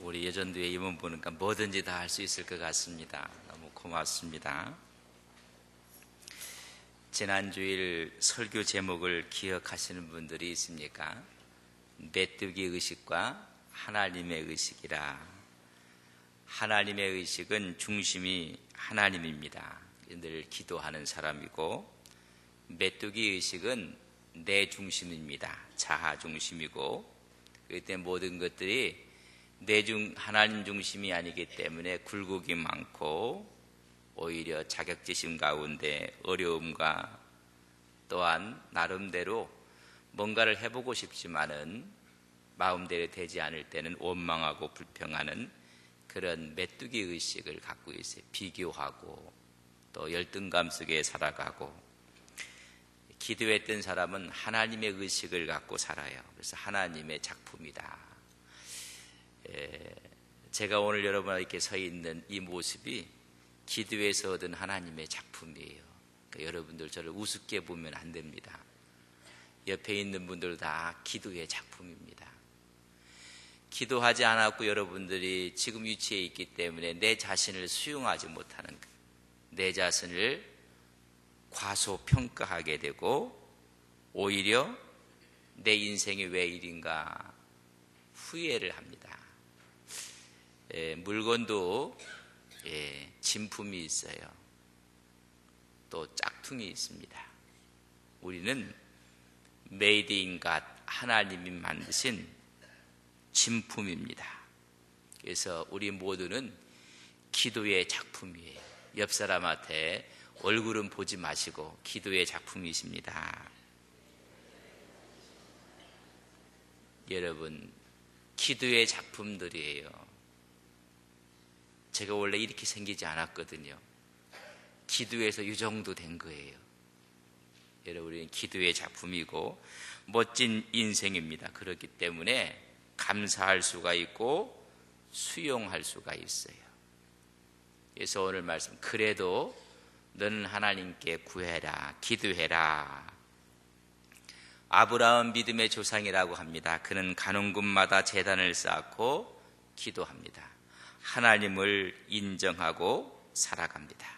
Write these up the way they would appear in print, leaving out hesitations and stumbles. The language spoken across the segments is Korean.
우리 여전도의 임원 보니까 뭐든지 다 할 수 있을 것 같습니다. 너무 고맙습니다. 지난주일 설교 제목을 기억하시는 분들이 있습니까? 메뚜기 의식과 하나님의 의식이라. 하나님의 의식은 중심이 하나님입니다. 늘 기도하는 사람이고, 메뚜기 의식은 내 중심입니다. 자아 중심이고, 그때 모든 것들이 하나님 중심이 아니기 때문에 굴곡이 많고 오히려 자격지심 가운데 어려움과 또한 나름대로 뭔가를 해보고 싶지만은 마음대로 되지 않을 때는 원망하고 불평하는 그런 메뚜기 의식을 갖고 있어요. 비교하고 또 열등감 속에 살아가고, 기도했던 사람은 하나님의 의식을 갖고 살아요. 그래서 하나님의 작품이다. 제가 오늘 여러분에게 서 있는 이 모습이 기도에서 얻은 하나님의 작품이에요. 그러니까 여러분들 저를 우습게 보면 안 됩니다. 옆에 있는 분들 다 기도의 작품입니다. 기도하지 않았고 여러분들이 지금 위치에 있기 때문에 내 자신을 수용하지 못하는 거예요. 내 자신을 과소평가하게 되고 오히려 내 인생이 왜 이린가 후회를 합니다. 물건도 진품이 있어요. 또 짝퉁이 있습니다. 우리는 메이드 인 갓, 하나님이 만드신 진품입니다. 그래서 우리 모두는 기도의 작품이에요. 옆 사람한테 얼굴은 보지 마시고 기도의 작품이십니다. 여러분, 기도의 작품들이에요. 제가 원래 이렇게 생기지 않았거든요. 기도에서 이 정도 된 거예요. 여러분, 우리는 기도의 작품이고 멋진 인생입니다. 그렇기 때문에 감사할 수가 있고 수용할 수가 있어요. 그래서 오늘 말씀, 그래도 너는 하나님께 구해라, 기도해라. 아브라함 믿음의 조상이라고 합니다. 그는 가는 곳마다 제단을 쌓고 기도합니다. 하나님을 인정하고 살아갑니다.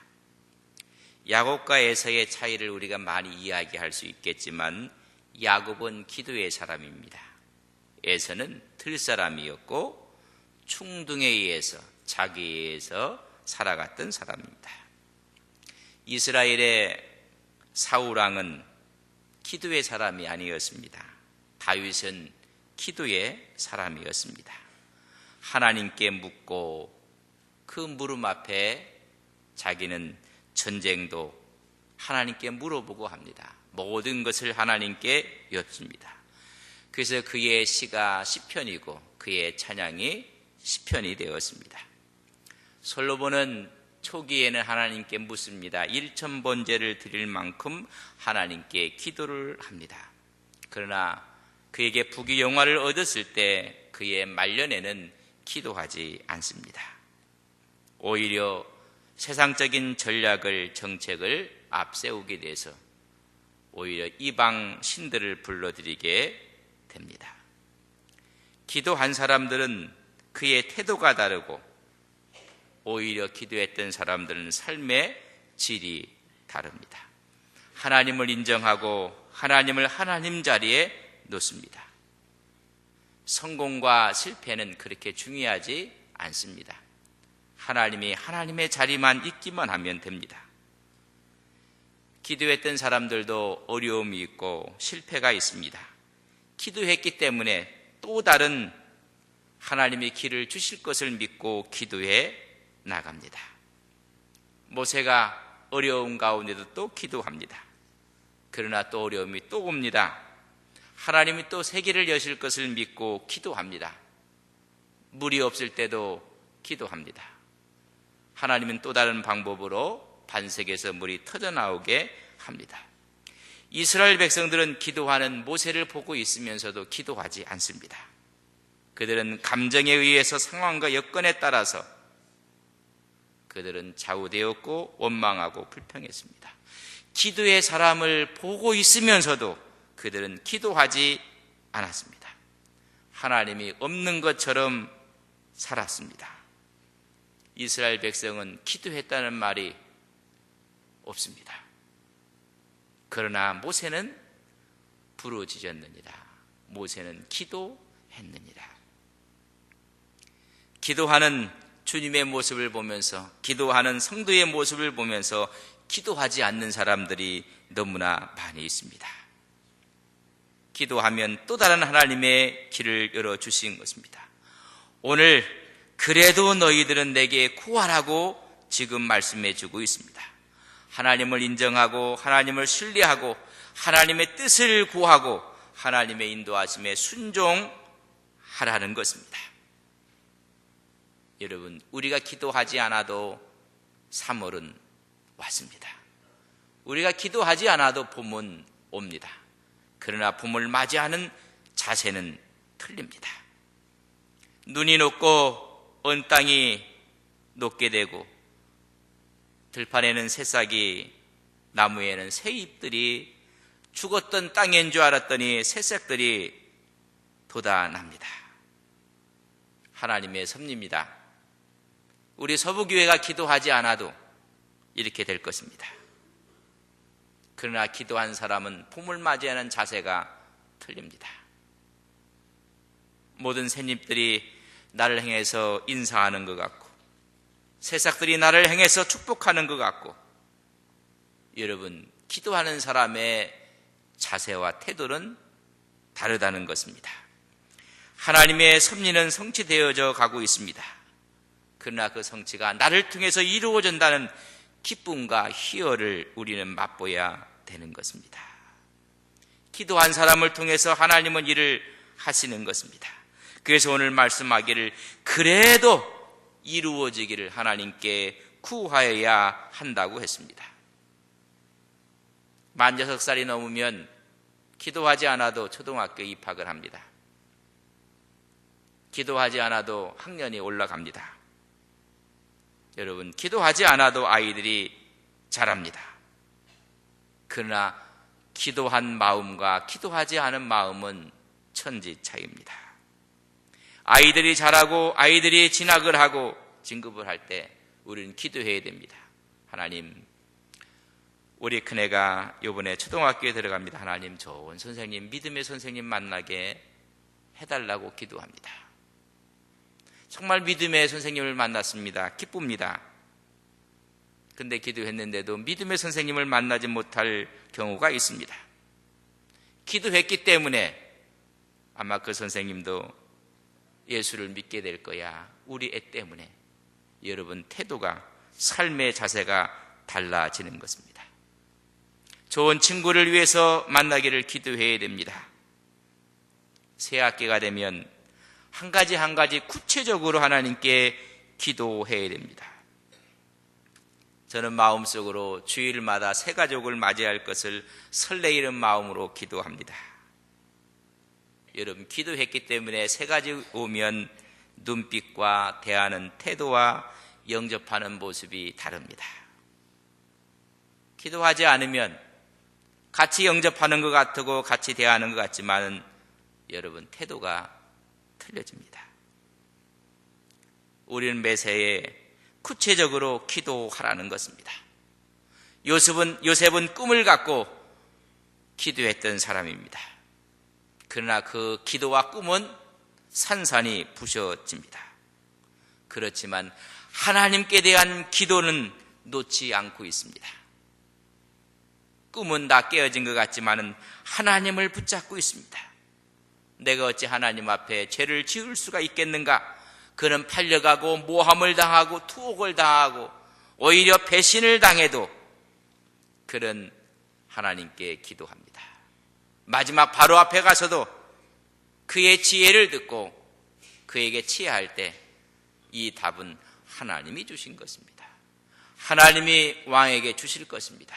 야곱과 에서의 차이를 우리가 많이 이야기할 수 있겠지만 야곱은 기도의 사람입니다. 에서는 들사람이었고 충동에 의해서 자기에 의해서 살아갔던 사람입니다. 이스라엘의 사울왕은 기도의 사람이 아니었습니다. 다윗은 기도의 사람이었습니다. 하나님께 묻고 그 물음 앞에 자기는 전쟁도 하나님께 물어보고 합니다. 모든 것을 하나님께 여쭙습니다. 그래서 그의 시가 시편이고 그의 찬양이 시편이 되었습니다. 솔로몬은 초기에는 하나님께 묻습니다. 1000번제를 드릴 만큼 하나님께 기도를 합니다. 그러나 그에게 부귀영화를 얻었을 때 그의 말년에는 기도하지 않습니다. 오히려 세상적인 전략을, 정책을 앞세우게 돼서 오히려 이방 신들을 불러들이게 됩니다. 기도한 사람들은 그의 태도가 다르고 오히려 기도했던 사람들은 삶의 질이 다릅니다. 하나님을 인정하고 하나님을 하나님 자리에 놓습니다. 성공과 실패는 그렇게 중요하지 않습니다. 하나님이 하나님의 자리만 있기만 하면 됩니다. 기도했던 사람들도 어려움이 있고 실패가 있습니다. 기도했기 때문에 또 다른 하나님의 길을 주실 것을 믿고 기도해 나갑니다. 모세가 어려움 가운데도 또 기도합니다. 그러나 또 어려움이 또 옵니다. 하나님이 또 세계를 여실 것을 믿고 기도합니다. 물이 없을 때도 기도합니다. 하나님은 또 다른 방법으로 반석에서 물이 터져나오게 합니다. 이스라엘 백성들은 기도하는 모세를 보고 있으면서도 기도하지 않습니다. 그들은 감정에 의해서 상황과 여건에 따라서 그들은 좌우되었고 원망하고 불평했습니다. 기도의 사람을 보고 있으면서도 그들은 기도하지 않았습니다. 하나님이 없는 것처럼 살았습니다. 이스라엘 백성은 기도했다는 말이 없습니다. 그러나 모세는 부르짖었느니라. 모세는 기도했느니라. 기도하는 주님의 모습을 보면서, 기도하는 성도의 모습을 보면서 기도하지 않는 사람들이 너무나 많이 있습니다. 기도하면 또 다른 하나님의 길을 열어주신 것입니다. 오늘 그래도 너희들은 내게 구하라고 지금 말씀해 주고 있습니다. 하나님을 인정하고 하나님을 신뢰하고 하나님의 뜻을 구하고 하나님의 인도하심에 순종하라는 것입니다. 여러분, 우리가 기도하지 않아도 3월은 왔습니다. 우리가 기도하지 않아도 봄은 옵니다. 그러나 봄을 맞이하는 자세는 틀립니다. 눈이 녹고 언 땅이 녹게 되고 들판에는 새싹이, 나무에는 새잎들이, 죽었던 땅인 줄 알았더니 새싹들이 돋아납니다. 하나님의 섭리입니다. 우리 서부교회가 기도하지 않아도 이렇게 될 것입니다. 그러나 기도한 사람은 봄을 맞이하는 자세가 틀립니다. 모든 새잎들이 나를 향해서 인사하는 것 같고 새싹들이 나를 향해서 축복하는 것 같고, 여러분, 기도하는 사람의 자세와 태도는 다르다는 것입니다. 하나님의 섭리는 성취되어져 가고 있습니다. 그러나 그 성취가 나를 통해서 이루어진다는 기쁨과 희열을 우리는 맛보아야 되는 것입니다. 기도한 사람을 통해서 하나님은 일을 하시는 것입니다. 그래서 오늘 말씀하기를 그래도 이루어지기를 하나님께 구하여야 한다고 했습니다. 만 6살이 넘으면 기도하지 않아도 초등학교에 입학을 합니다. 기도하지 않아도 학년이 올라갑니다. 여러분, 기도하지 않아도 아이들이 자랍니다. 그러나 기도한 마음과 기도하지 않은 마음은 천지 차이입니다. 아이들이 자라고 아이들이 진학을 하고 진급을 할 때 우리는 기도해야 됩니다. 하나님, 우리 큰애가 이번에 초등학교에 들어갑니다. 하나님, 좋은 선생님, 믿음의 선생님 만나게 해달라고 기도합니다. 정말 믿음의 선생님을 만났습니다. 기쁩니다. 근데 기도했는데도 믿음의 선생님을 만나지 못할 경우가 있습니다. 기도했기 때문에 아마 그 선생님도 예수를 믿게 될 거야. 우리 애 때문에. 여러분, 태도가, 삶의 자세가 달라지는 것입니다. 좋은 친구를 위해서 만나기를 기도해야 됩니다. 새 학기가 되면 한 가지 한 가지 구체적으로 하나님께 기도해야 됩니다. 저는 마음속으로 주일마다 새 가족을 맞이할 것을 설레이는 마음으로 기도합니다. 여러분, 기도했기 때문에 새 가족이 오면 눈빛과 대하는 태도와 영접하는 모습이 다릅니다. 기도하지 않으면 같이 영접하는 것 같고 같이 대하는 것 같지만 여러분, 태도가 틀려집니다. 우리는 매새에 구체적으로 기도하라는 것입니다. 요셉은 꿈을 갖고 기도했던 사람입니다. 그러나 그 기도와 꿈은 산산이 부셔집니다. 그렇지만 하나님께 대한 기도는 놓지 않고 있습니다. 꿈은 다 깨어진 것 같지만 하나님을 붙잡고 있습니다. 내가 어찌 하나님 앞에 죄를 지을 수가 있겠는가? 그는 팔려가고 모함을 당하고 투옥을 당하고 오히려 배신을 당해도 그는 하나님께 기도합니다. 마지막 바로 앞에 가서도 그의 지혜를 듣고 그에게 치하할 때 이 답은 하나님이 주신 것입니다. 하나님이 왕에게 주실 것입니다.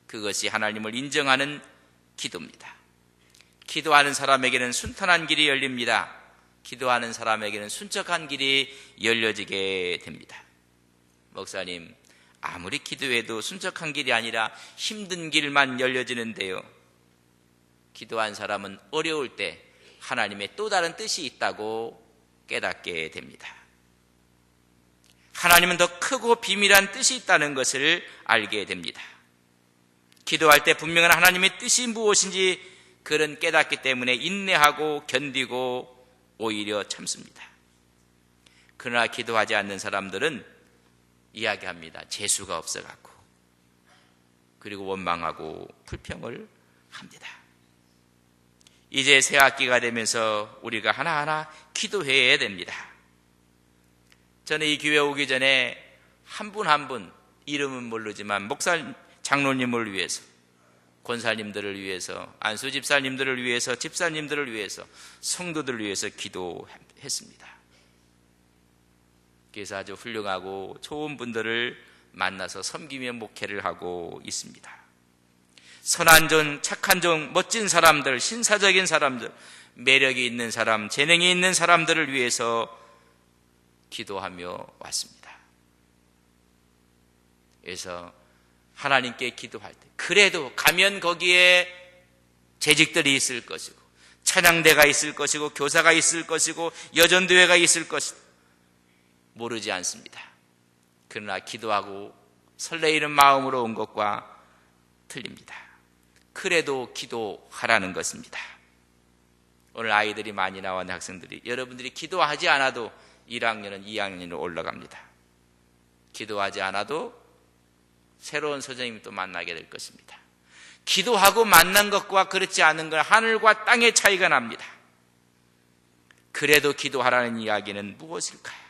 그것이 하나님을 인정하는 기도입니다. 기도하는 사람에게는 순탄한 길이 열립니다. 기도하는 사람에게는 순척한 길이 열려지게 됩니다. 목사님, 아무리 기도해도 순척한 길이 아니라 힘든 길만 열려지는데요. 기도한 사람은 어려울 때 하나님의 또 다른 뜻이 있다고 깨닫게 됩니다. 하나님은 더 크고 비밀한 뜻이 있다는 것을 알게 됩니다. 기도할 때 분명한 하나님의 뜻이 무엇인지 그런 깨닫기 때문에 인내하고 견디고 오히려 참습니다. 그러나 기도하지 않는 사람들은 이야기합니다. 재수가 없어갖고, 그리고 원망하고 불평을 합니다. 이제 새 학기가 되면서 우리가 하나하나 기도해야 됩니다. 저는 이 교회 오기 전에 한 분 한 분 이름은 모르지만 목사 장로님을 위해서, 권사님들을 위해서, 안수 집사님들을 위해서, 집사님들을 위해서, 성도들을 위해서 기도했습니다. 그래서 아주 훌륭하고 좋은 분들을 만나서 섬기며 목회를 하고 있습니다. 선한 종, 착한 종, 멋진 사람들, 신사적인 사람들, 매력이 있는 사람, 재능이 있는 사람들을 위해서 기도하며 왔습니다. 그래서 하나님께 기도할 때 그래도 가면 거기에 재직들이 있을 것이고, 찬양대가 있을 것이고, 교사가 있을 것이고, 여전도회가 있을 것이고 모르지 않습니다. 그러나 기도하고 설레이는 마음으로 온 것과 틀립니다. 그래도 기도하라는 것입니다. 오늘 아이들이 많이 나온 학생들이, 여러분들이 기도하지 않아도 1학년은 2학년으로 올라갑니다. 기도하지 않아도 새로운 선생님이 또 만나게 될 것입니다. 기도하고 만난 것과 그렇지 않은 건 하늘과 땅의 차이가 납니다. 그래도 기도하라는 이야기는 무엇일까요?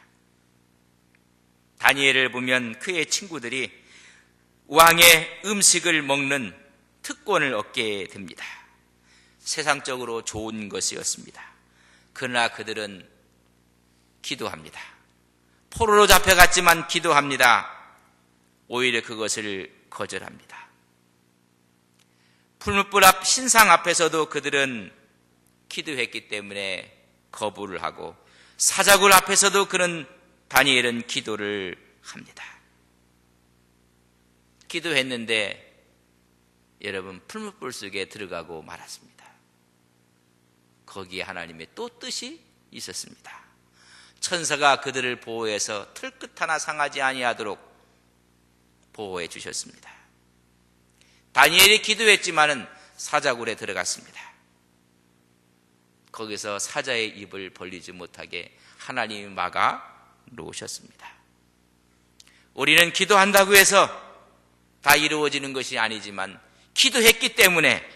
다니엘을 보면 그의 친구들이 왕의 음식을 먹는 특권을 얻게 됩니다. 세상적으로 좋은 것이었습니다. 그러나 그들은 기도합니다. 포로로 잡혀갔지만 기도합니다. 오히려 그것을 거절합니다. 풀무불 앞 신상 앞에서도 그들은 기도했기 때문에 거부를 하고, 사자굴 앞에서도 그는 다니엘은 기도를 합니다. 기도했는데 여러분, 풀무불 속에 들어가고 말았습니다. 거기에 하나님의 또 뜻이 있었습니다. 천사가 그들을 보호해서 털끝 하나 상하지 아니하도록 보호해 주셨습니다. 다니엘이 기도했지만은 사자굴에 들어갔습니다. 거기서 사자의 입을 벌리지 못하게 하나님이 막아 놓으셨습니다. 우리는 기도한다고 해서 다 이루어지는 것이 아니지만 기도했기 때문에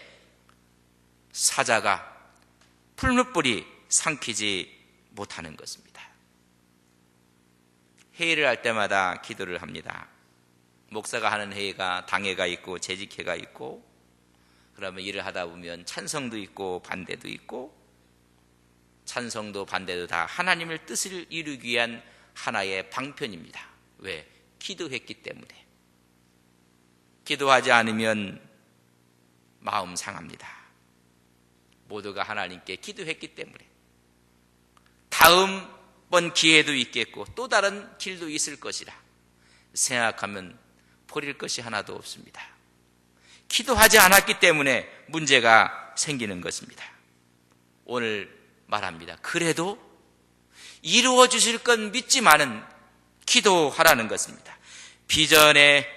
사자가 풀무불이 삼키지 못하는 것입니다. 회의를 할 때마다 기도를 합니다. 목사가 하는 회의가 당회가 있고 재직회가 있고, 그러면 일을 하다 보면 찬성도 있고 반대도 있고, 찬성도 반대도 다 하나님의 뜻을 이루기 위한 하나의 방편입니다. 왜? 기도했기 때문에. 기도하지 않으면 마음 상합니다. 모두가 하나님께 기도했기 때문에. 다음번 기회도 있겠고 또 다른 길도 있을 것이라 생각하면 버릴 것이 하나도 없습니다. 기도하지 않았기 때문에 문제가 생기는 것입니다. 오늘 말합니다. 그래도 이루어 주실 건 믿지만은 기도하라는 것입니다. 비전의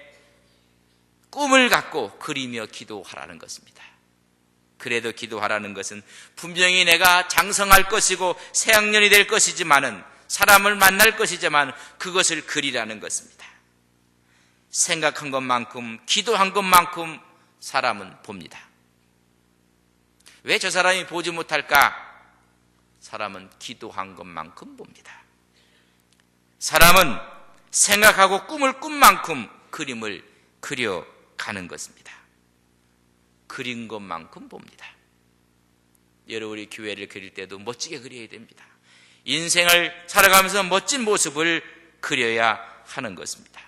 꿈을 갖고 그리며 기도하라는 것입니다. 그래도 기도하라는 것은 분명히 내가 장성할 것이고 새학년이 될 것이지만은, 사람을 만날 것이지만 그것을 그리라는 것입니다. 생각한 것만큼, 기도한 것만큼 사람은 봅니다. 왜 저 사람이 보지 못할까? 사람은 기도한 것만큼 봅니다. 사람은 생각하고 꿈을 꾼 만큼 그림을 그려가는 것입니다. 그린 것만큼 봅니다. 여러분이 교회를 그릴 때도 멋지게 그려야 됩니다. 인생을 살아가면서 멋진 모습을 그려야 하는 것입니다.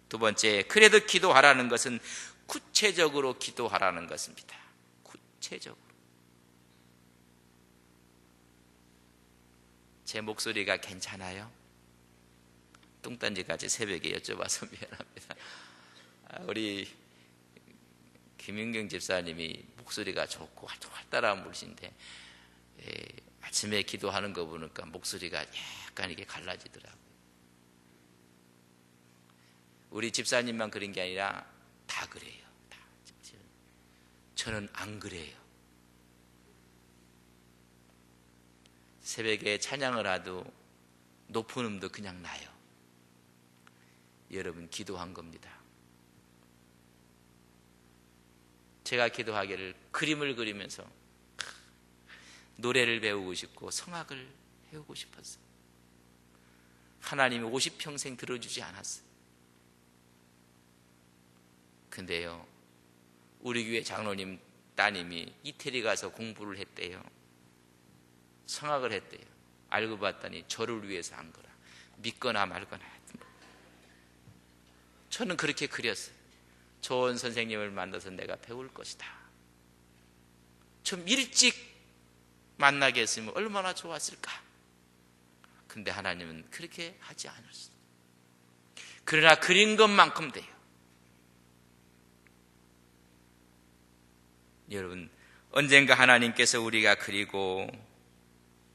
두 번째, 그래도 기도하라는 것은 구체적으로 기도하라는 것입니다. 구체적으로. 제 목소리가 괜찮아요? 뚱딴지같이 새벽에 여쭤봐서 미안합니다. 우리 김윤경 집사님이 목소리가 좋고 활달한 분이신데 아침에 기도하는 거 보니까 목소리가 약간 이게 갈라지더라고요. 우리 집사님만 그런 게 아니라 다 그래요. 다. 저는 안 그래요. 새벽에 찬양을 하도 높은 음도 그냥 나요. 여러분, 기도한 겁니다. 제가 기도하기를 그림을 그리면서 노래를 배우고 싶고 성악을 해오고 싶었어요. 하나님이 50평생 들어주지 않았어요. 근데요, 우리 교회 장로님 따님이 이태리 가서 공부를 했대요. 성악을 했대요. 알고 봤더니 저를 위해서 한 거라. 믿거나 말거나. 저는 그렇게 그렸어요. 좋은 선생님을 만나서 내가 배울 것이다. 좀 일찍 만나게 했으면 얼마나 좋았을까. 근데 하나님은 그렇게 하지 않았어요. 그러나 그린 것만큼 돼요. 여러분, 언젠가 하나님께서 우리가 그리고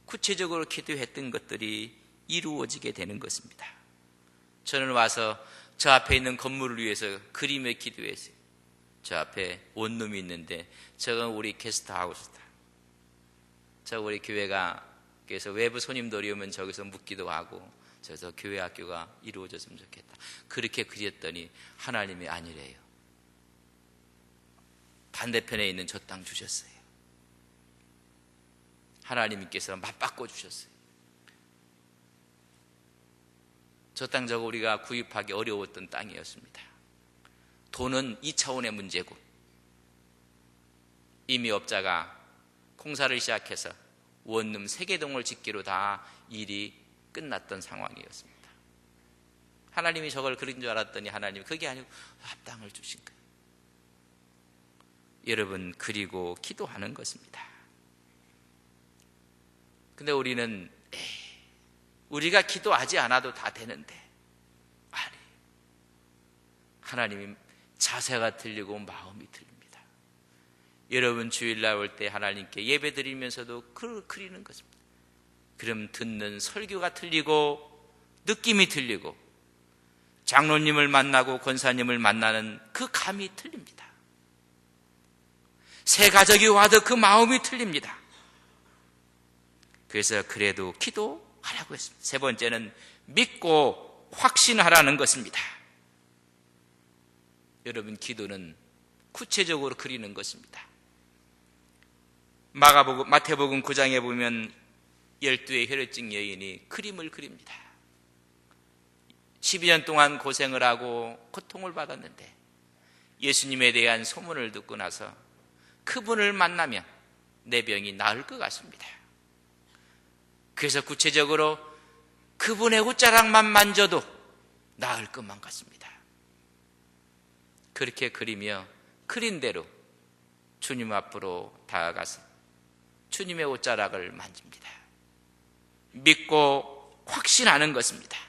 구체적으로 기도했던 것들이 이루어지게 되는 것입니다. 저는 와서 저 앞에 있는 건물을 위해서 그림에 기도했어요. 저 앞에 원룸이 있는데 저건 우리 게스트하우스다. 저 우리 교회가 그래서 외부 손님들이 오면 저기서 묵기도 하고 저기서 교회 학교가 이루어졌으면 좋겠다. 그렇게 그렸더니 하나님이 아니래요. 반대편에 있는 저 땅 주셨어요. 하나님께서 맞바꿔 주셨어요. 저 땅 저거 우리가 구입하기 어려웠던 땅이었습니다. 돈은 2차원의 문제고 이미 업자가 공사를 시작해서 원룸 3개동을 짓기로 다 일이 끝났던 상황이었습니다. 하나님이 저걸 그린 줄 알았더니 하나님이 그게 아니고 합당을 주신 거예요. 여러분, 그리고 기도하는 것입니다. 근데 우리는 우리가 기도하지 않아도 다 되는데 아니, 하나님이 자세가 틀리고 마음이 틀립니다. 여러분, 주일날 올 때 하나님께 예배 드리면서도 그리는 것입니다. 그럼 듣는 설교가 틀리고 느낌이 틀리고 장로님을 만나고 권사님을 만나는 그 감이 틀립니다. 새 가족이 와도 그 마음이 틀립니다. 그래서 그래도 기도하라고 했습니다. 세 번째는 믿고 확신하라는 것입니다. 여러분, 기도는 구체적으로 그리는 것입니다. 마태복음 9장에 보면 12의 혈혈증 여인이 그림을 그립니다. 12년 동안 고생을 하고 고통을 받았는데 예수님에 대한 소문을 듣고 나서 그분을 만나면 내 병이 나을 것 같습니다. 그래서 구체적으로 그분의 옷자락만 만져도 나을 것만 같습니다. 그렇게 그리며 그린 대로 주님 앞으로 다가가서 주님의 옷자락을 만집니다. 믿고 확신하는 것입니다.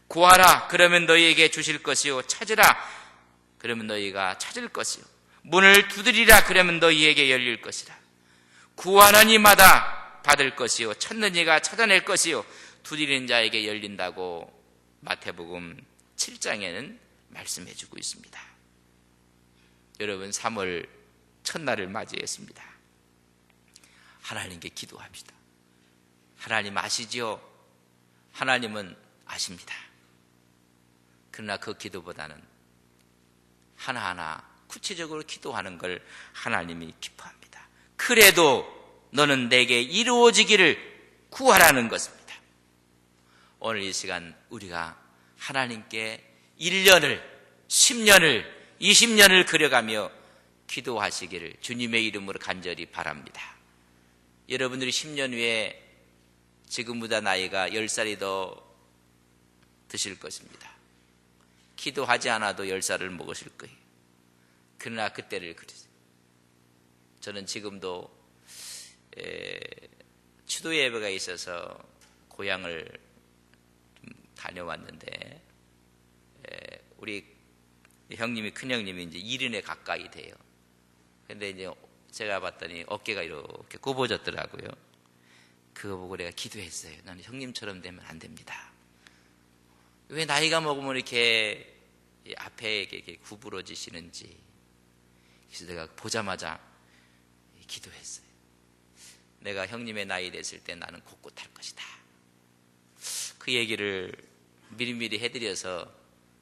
구하라, 그러면 너희에게 주실 것이요. 찾으라, 그러면 너희가 찾을 것이요. 문을 두드리라, 그러면 너희에게 열릴 것이라. 구하는 이마다 받을 것이요. 찾는 이가 찾아낼 것이요. 두드리는 자에게 열린다고 마태복음 7장에는 말씀해 주고 있습니다. 여러분, 3월 첫날을 맞이했습니다. 하나님께 기도합시다. 하나님 아시지요? 하나님은 아십니다. 그러나 그 기도보다는 하나하나 구체적으로 기도하는 걸 하나님이 기뻐합니다. 그래도 너는 내게 이루어지기를 구하라는 것입니다. 오늘 이 시간 우리가 하나님께 1년을, 10년을, 20년을 그려가며 기도하시기를 주님의 이름으로 간절히 바랍니다. 여러분들이 10년 후에 지금보다 나이가 10살이 더 드실 것입니다. 기도하지 않아도 10살을 먹으실 거예요. 그러나 그때를 그리세요. 저는 지금도 추도 예배가 있어서 고향을 다녀왔는데 우리 형님이, 큰형님이 이제 70에 가까이 돼요. 근데 이제 제가 봤더니 어깨가 이렇게 굽어졌더라고요. 그거 보고 내가 기도했어요. 나는 형님처럼 되면 안 됩니다. 왜 나이가 먹으면 이렇게 앞에 이렇게 구부러지시는지. 그래서 내가 보자마자 기도했어요. 내가 형님의 나이 됐을 때 나는 꼿꼿할 것이다. 그 얘기를 미리미리 해드려서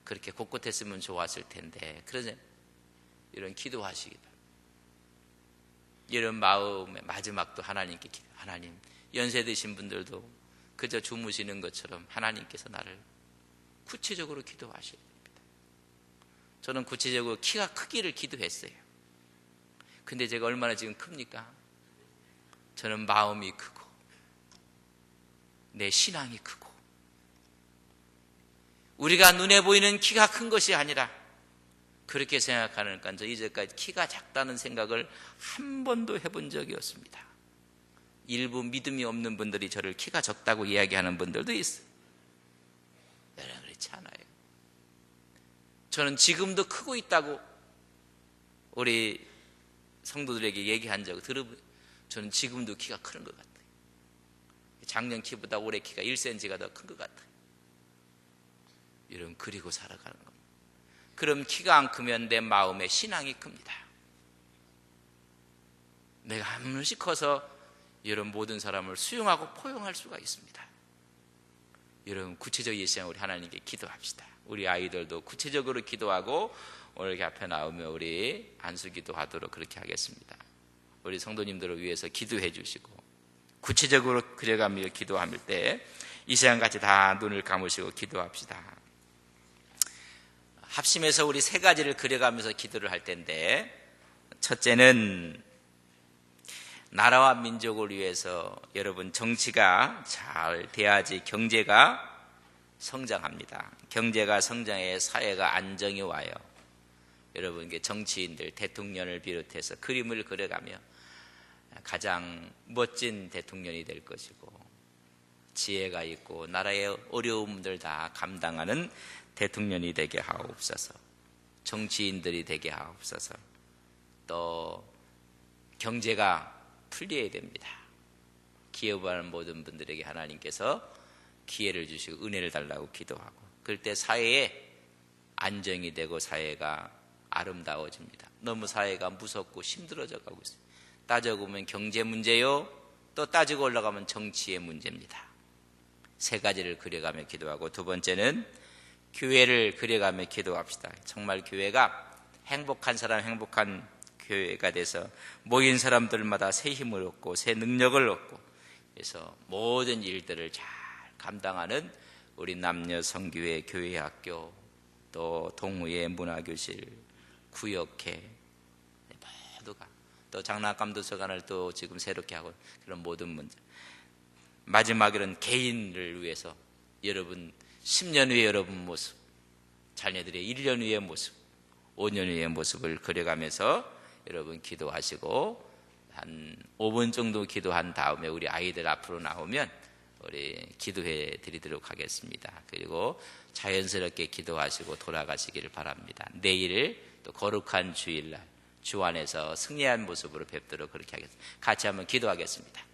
그렇게 꼿꼿했으면 좋았을 텐데, 그러자 이런 기도하시기도, 이런 마음의 마지막도 하나님께 기도. 하나님, 연세 드신 분들도 그저 주무시는 것처럼 하나님께서 나를 구체적으로 기도하셔야 됩니다. 저는 구체적으로 키가 크기를 기도했어요. 근데 제가 얼마나 지금 큽니까? 저는 마음이 크고 내 신앙이 크고, 우리가 눈에 보이는 키가 큰 것이 아니라 그렇게 생각하니까 저 이제까지 키가 작다는 생각을 한 번도 해본 적이 없습니다. 일부 믿음이 없는 분들이 저를 키가 적다고 이야기하는 분들도 있어요. 여러분, 그렇지 않아요. 저는 지금도 크고 있다고 우리 성도들에게 얘기한 적 들어보면 저는 지금도 키가 크는 것 같아요. 작년 키보다 올해 키가 1cm가 더 큰 것 같아요. 여러분, 그리고 살아가는 겁니다. 그럼 키가 안 크면 내 마음에 신앙이 큽니다. 내가 한 번씩 커서 여러분 모든 사람을 수용하고 포용할 수가 있습니다. 여러분, 구체적인 시간 우리 하나님께 기도합시다. 우리 아이들도 구체적으로 기도하고 오늘 이렇게 앞에 나오면 우리 안수기도 하도록 그렇게 하겠습니다. 우리 성도님들을 위해서 기도해 주시고 구체적으로 그려가며 기도할 때 이 시간 같이 다 눈을 감으시고 기도합시다. 합심해서 우리 세 가지를 그려가면서 기도를 할 텐데, 첫째는 나라와 민족을 위해서 여러분 정치가 잘 돼야지 경제가 성장합니다. 경제가 성장해 사회가 안정이 와요. 여러분, 정치인들, 대통령을 비롯해서 그림을 그려가며 가장 멋진 대통령이 될 것이고, 지혜가 있고 나라의 어려움들 다 감당하는 대통령이 되게 하옵소서. 정치인들이 되게 하옵소서. 또 경제가 풀려야 됩니다. 기업하는 모든 분들에게 하나님께서 기회를 주시고 은혜를 달라고 기도하고, 그럴 때 사회에 안정이 되고 사회가 아름다워집니다. 너무 사회가 무섭고 힘들어져 가고 있어요. 따져보면 경제 문제요, 또 따지고 올라가면 정치의 문제입니다. 세 가지를 그려가며 기도하고, 두 번째는 교회를 그려가며 기도합시다. 정말 교회가 행복한 사람, 행복한 교회가 돼서 모인 사람들마다 새 힘을 얻고 새 능력을 얻고, 그래서 모든 일들을 잘 감당하는 우리 남녀 성교회, 교회학교, 또 동호회, 문화교실, 구역회 모두가, 또 장난감 도서관을 또 지금 새롭게 하고, 그런 모든 문제. 마지막으로는 개인을 위해서 여러분 10년 후에 여러분 모습, 자녀들의 1년 후의 모습, 5년 후의 모습을 그려가면서 여러분 기도하시고, 한 5분 정도 기도한 다음에 우리 아이들 앞으로 나오면 우리 기도해 드리도록 하겠습니다. 그리고 자연스럽게 기도하시고 돌아가시기를 바랍니다. 내일 또 거룩한 주일날 주 안에서 승리한 모습으로 뵙도록 그렇게 하겠습니다. 같이 한번 기도하겠습니다.